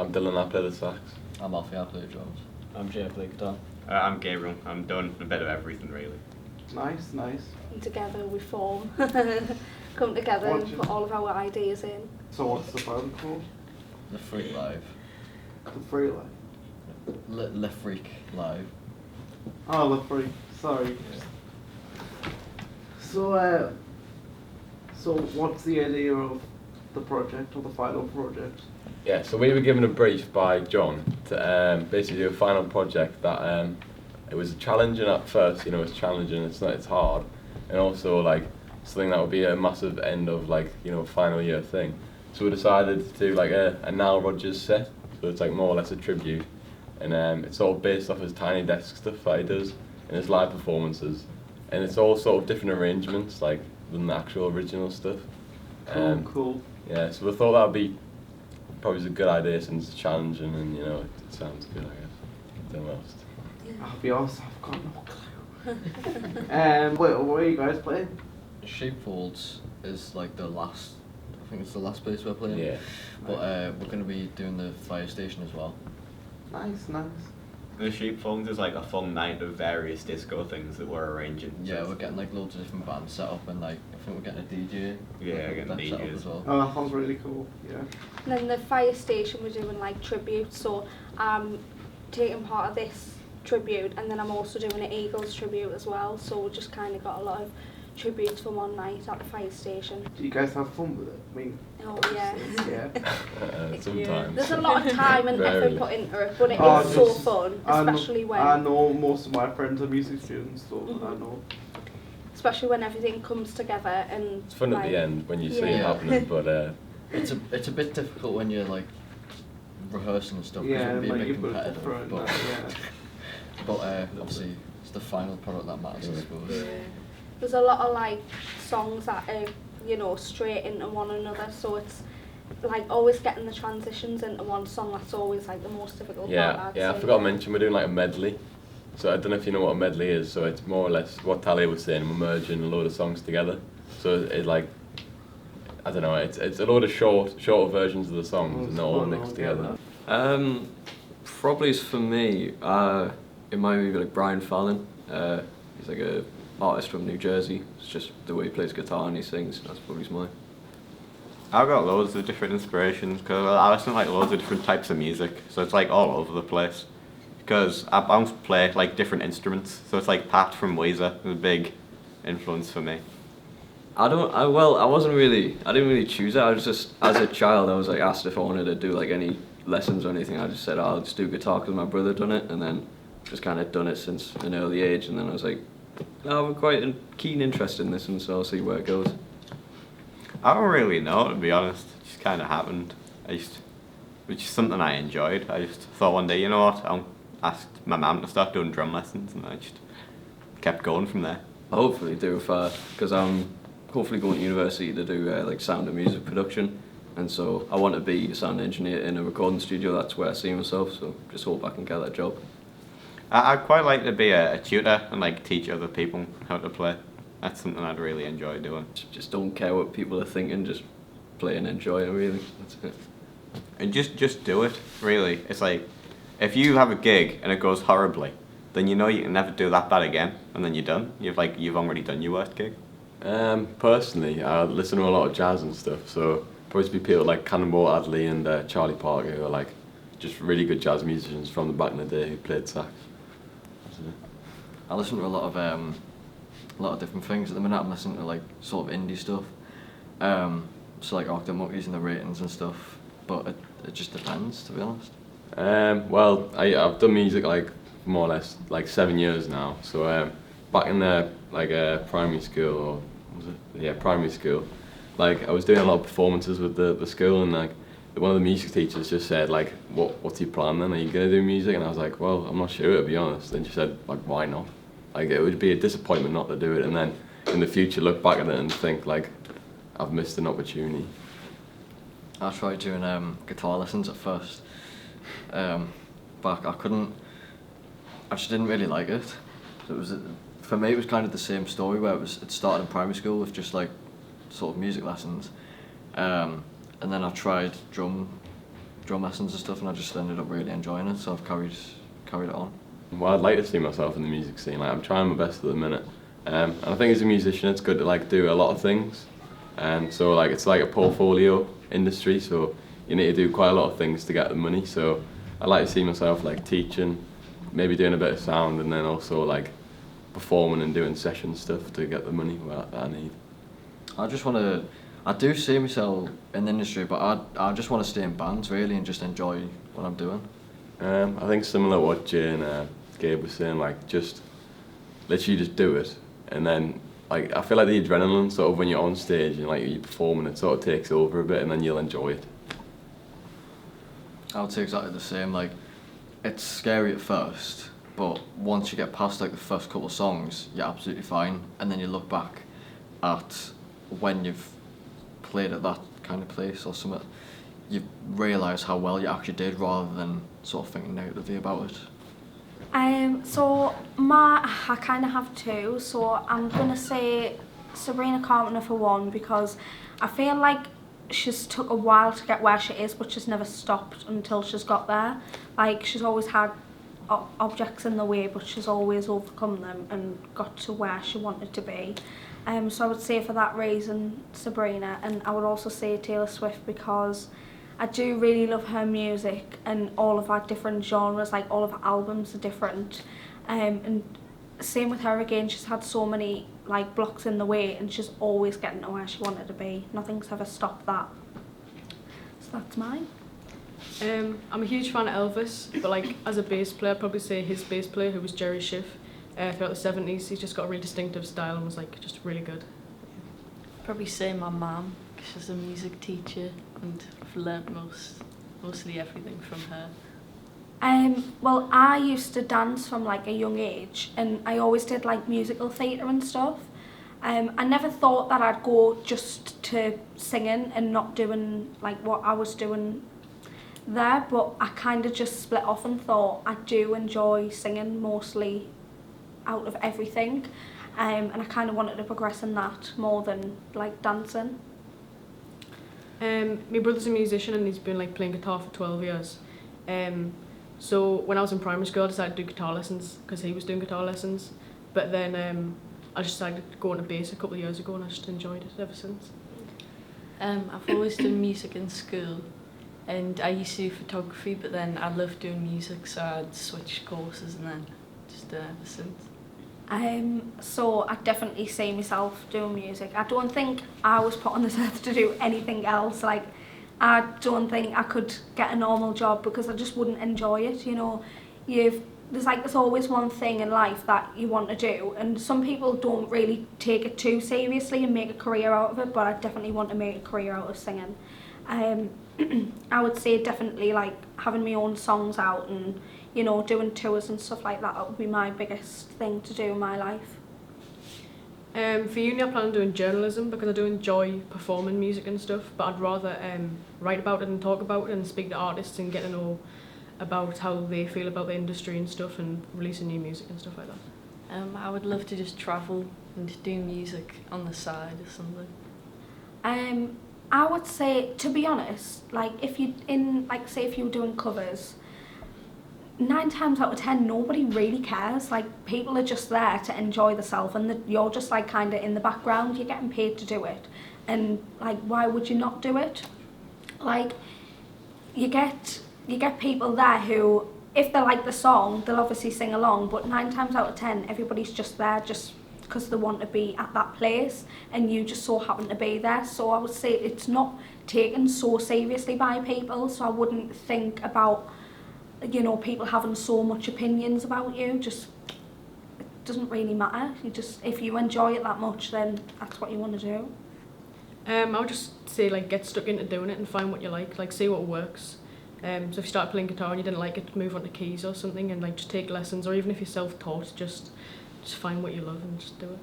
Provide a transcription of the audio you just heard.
I'm Dylan, I play the sax. I'm Alfie, I play the drums. I'm Jay, I play guitar. I'm Gabriel. I'm done a bit of everything really. Nice, nice. And together we form, come together and put all of our ideas in. So what's the band called? The Freak Live. The Free Life. Le Freak Live. Oh, The Free. Sorry. So, so what's the idea of the project or the final project? Yeah, so we were given a brief by John to basically do a final project that it was challenging at first, you know, it's challenging, it's hard, and also like something that would be a massive end of like, you know, final year thing. So we decided to do like a Nile Rodgers set, so it's like more or less a tribute, and it's sort of based off his Tiny Desk stuff that he does in his live performances, and it's all sort of different arrangements like than the actual original stuff. Cool. Yeah, so we thought that would be probably a good idea since it's challenging and you know it sounds good, I guess. The most. I'll be honest, I've got no clue. Where are you guys playing? Shapefolds is like the last, I think it's the last place we're playing. Yeah. But we're going to be doing the fire station as well. Nice. The Sheepfolds is like a fun night of various disco things that we're arranging. Yeah, we're getting like loads of different bands set up and like, I think we're getting a DJ. Yeah, getting that set up DJs. as well. Oh, that sounds really cool. Yeah. And then the fire station we're doing like tribute, so taking part of this tribute, and then I'm also doing an Eagles tribute as well, so we just kind of got a lot of tributes for one night at the fire station. Do you guys have fun with it? I mean, Oh yeah. yeah. Sometimes. There's a lot of time and effort Very. put into it, but it Oh, is so just- fun, I know- especially I when know most of my friends are music students, so I know. everything comes together and It's fun at like, the end when you see it Yeah. happening, but It's a bit difficult when you're like rehearsing and stuff, because Yeah, it would be a like bit you put it competitive. different. But, Yeah. but obviously it's the final product that matters, I suppose. Yeah. There's a lot of like songs that are, you know, straight into one another, so it's like always getting the transitions into one song. That's always like the most difficult yeah, part. yeah. I I'd forgot to say. mention we're doing like a medley. So I don't know if you know what a medley is. So it's more or less what Talia was saying. We're merging a load of songs together. So it's like, I don't know. It's a load of shorter versions of the songs, and they're all mixed together. Probably for me, it might be like Brian Fallon. He's like a artist from New Jersey. It's just the way he plays guitar and he sings. That's probably mine. I've got loads of different inspirations because I listen to like loads of different types of music, so it's like all over the place. Because I bounce play like different instruments, so it's like Pat from Weezer is a big influence for me. I didn't really choose it. I was just, as a child, I was like asked if I wanted to do like any lessons or anything. I just said, I'll just do guitar because my brother done it, and then just kind of done it since an early age. And then I was like, no, I'm quite a keen interest in this, and so I'll see where it goes. I don't really know, to be honest. It just kind of happened. Which is something I enjoyed. I just thought one day, you know what, I'll ask my mum to start doing drum lessons, and I just kept going from there. I hopefully do because I'm hopefully going to university to do like sound and music production, and so I want to be a sound engineer in a recording studio. That's where I see myself, so just hope I can get that job. I'd quite like to be a tutor and like teach other people how to play. That's something I'd really enjoy doing. Just don't care what people are thinking, just play and enjoy it, really. That's it. And just do it, really. It's like, if you have a gig and it goes horribly, then you know you can never do that bad again, and then you're done. You've already done your worst gig. Personally, I listen to a lot of jazz and stuff, so probably be people like Cannonball Adderley and Charlie Parker, who are like just really good jazz musicians from the back in the day who played sax. I listen to a lot of different things. At the minute I'm listening to like sort of indie stuff. So like Arctic Monkeys and the Ratings and stuff, but it just depends, to be honest. Well, I've done music like more or less like 7 years now. So back in primary school, or was it? Yeah, primary school. Like I was doing a lot of performances with the school, and like one of the music teachers just said like, what's your plan then? Are you gonna do music? And I was like, well, I'm not sure, to be honest. And she said like, why not? Like it would be a disappointment not to do it, and then in the future look back at it and think like, I've missed an opportunity. I tried doing guitar lessons at first, but I couldn't. I just didn't really like it. So for me it was kind of the same story where it started in primary school with just like sort of music lessons, and then I tried drum drum lessons and stuff, and I just ended up really enjoying it, so I've carried it on. Well, I'd like to see myself in the music scene. Like, I'm trying my best at the minute, and I think as a musician, it's good to like do a lot of things, and so like it's like a portfolio industry. So you need to do quite a lot of things to get the money. So I'd like to see myself like teaching, maybe doing a bit of sound, and then also like performing and doing session stuff to get the money that I need. I do see myself in the industry, but I just want to stay in bands really and just enjoy what I'm doing. I think similar to what Jay and Gabe was saying, like just literally just do it, and then like I feel like the adrenaline sort of when you're on stage and like you're performing, it sort of takes over a bit, and then you'll enjoy it. I would say exactly the same. Like, it's scary at first, but once you get past like the first couple of songs, you're absolutely fine, and then you look back at when you've played at that kind of place or something, you realise how well you actually did rather than sort of thinking negatively about it. So I kind of have two. So I'm gonna say Sabrina Carpenter for one, because I feel like she's took a while to get where she is, but she's never stopped until she's got there. Like, she's always had objects in the way, but she's always overcome them and got to where she wanted to be. So I would say for that reason Sabrina, and I would also say Taylor Swift, because I do really love her music and all of her different genres, like all of her albums are different. And same with her again, she's had so many like blocks in the way and she's always getting to where she wanted to be. Nothing's ever stopped that. So that's mine. I'm a huge fan of Elvis, but like as a bass player, I'd probably say his bass player, who was Jerry Schiff, throughout the 70s. He's just got a really distinctive style and was like just really good. Probably say my mum, because she's a music teacher and I've learnt mostly everything from her. Well, I used to dance from like a young age, and I always did like musical theatre and stuff. I never thought that I'd go just to singing and not doing like what I was doing there, but I kind of just split off and thought I do enjoy singing mostly out of everything, and I kind of wanted to progress in that more than like dancing. My brother's a musician and he's been like playing guitar for 12 years. So when I was in primary school, I decided to do guitar lessons because he was doing guitar lessons. But then I just decided to go into bass a couple of years ago, and I just enjoyed it ever since. I've always done music in school, and I used to do photography, but then I loved doing music, so I'd switch courses and then just done it ever since. So I definitely see myself doing music. I don't think I was put on this earth to do anything else. Like, I don't think I could get a normal job because I just wouldn't enjoy it. You know, there's always one thing in life that you want to do, and some people don't really take it too seriously and make a career out of it, but I definitely want to make a career out of singing. I would say definitely like having my own songs out and, you know, doing tours and stuff like that. That would be my biggest thing to do in my life. For uni, I plan on doing journalism because I do enjoy performing music and stuff, but I'd rather write about it and talk about it and speak to artists and get to know about how they feel about the industry and stuff and releasing new music and stuff like that. I would love to just travel and do music on the side or something. I would say, to be honest, like if you if you were doing covers, 9 times out of 10 nobody really cares. Like, people are just there to enjoy themselves, and you're just like kind of in the background. You're getting paid to do it, and like, why would you not do it? Like, you get people there who, if they like the song, they'll obviously sing along, but 9 times out of 10 everybody's just there just because they want to be at that place, and you just so happen to be there. So I would say it's not taken so seriously by people, so I wouldn't think about, you know, people having so much opinions about you. Just, it doesn't really matter. If you enjoy it that much, then that's what you want to do. I would just say, like, get stuck into doing it and find what you like see what works. So if you start playing guitar and you didn't like it, move on to keys or something and like just take lessons, or even if you're self-taught, just find what you love and just do it.